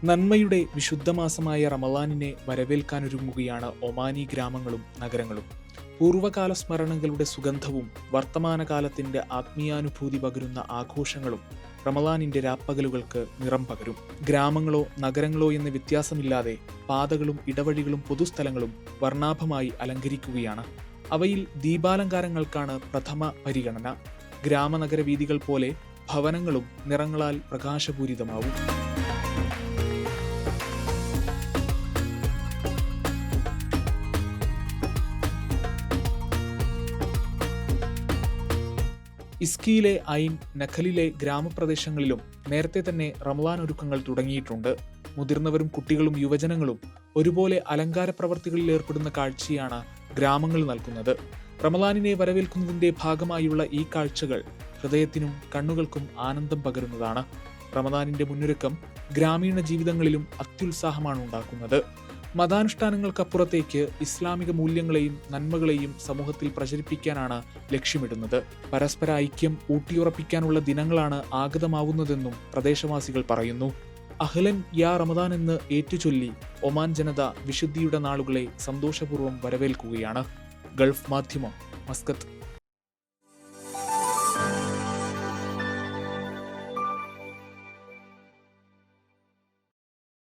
നന്മയുടെ വിശുദ്ധമാസമായ റമളാനിനെ വരവേൽക്കാനൊരുങ്ങുകയാണ് ഒമാനി ഗ്രാമങ്ങളും നഗരങ്ങളും. പൂർവ്വകാല സ്മരണകളുടെ സുഗന്ധവും വർത്തമാനകാലത്തിന്റെ ആത്മീയാനുഭൂതി പകരുന്ന ആഘോഷങ്ങളും റമളാനിന്റെ രാപ്പകലുകൾക്ക് നിറം പകരും. ഗ്രാമങ്ങളോ നഗരങ്ങളോ എന്ന വ്യത്യാസമില്ലാതെ പാതകളും ഇടവഴികളും പൊതുസ്ഥലങ്ങളും വർണ്ണാഭമായി അലങ്കരിക്കുകയാണ്. അവയിൽ ദീപാലങ്കാരങ്ങൾക്കാണ് പ്രഥമ പരിഗണന. ഗ്രാമനഗര വീഥികൾ പോലെ ഭവനങ്ങളും നിറങ്ങളാൽ പ്രകാശപൂരിതമാവും. ഇസ്കിയിലെ ഐൻ, നഖലിലെ ഗ്രാമപ്രദേശങ്ങളിലും നേരത്തെ തന്നെ റമളാൻ ഒരുക്കങ്ങൾ തുടങ്ങിയിട്ടുണ്ട്. മുതിർന്നവരും കുട്ടികളും യുവജനങ്ങളും ഒരുപോലെ അലങ്കാര പ്രവർത്തികളിൽ ഏർപ്പെടുന്ന കാഴ്ചയാണ് ഗ്രാമങ്ങൾ നൽകുന്നത്. റമളാനിനെ വരവേൽക്കുന്നതിന്റെ ഭാഗമായുള്ള ഈ കാഴ്ചകൾ ഹൃദയത്തിനും കണ്ണുകൾക്കും ആനന്ദം പകരുന്നതാണ്. റമളാനിന്റെ മുന്നൊരുക്കം ഗ്രാമീണ ജീവിതങ്ങളിലും അത്യുത്സാഹമാണ് ഉണ്ടാക്കുന്നത്. മതാനുഷ്ഠാനങ്ങൾക്കപ്പുറത്തേക്ക് ഇസ്ലാമിക മൂല്യങ്ങളെയും നന്മകളെയും സമൂഹത്തിൽ പ്രചരിപ്പിക്കാനാണ് ലക്ഷ്യമിടുന്നത്. പരസ്പര ഐക്യം ഊട്ടിയുറപ്പിക്കാനുള്ള ദിനങ്ങളാണ് ആഗതമാവുന്നതെന്നും പ്രദേശവാസികൾ പറയുന്നു. അഹ്ലൻ യാ റമദാൻ എന്ന് ഏറ്റുചൊല്ലി ഒമാൻ ജനത വിശുദ്ധിയുടെ നാളുകളെ സന്തോഷപൂർവ്വം വരവേൽക്കുകയാണ്. ഗൾഫ് മാധ്യമം, മസ്കത്ത്.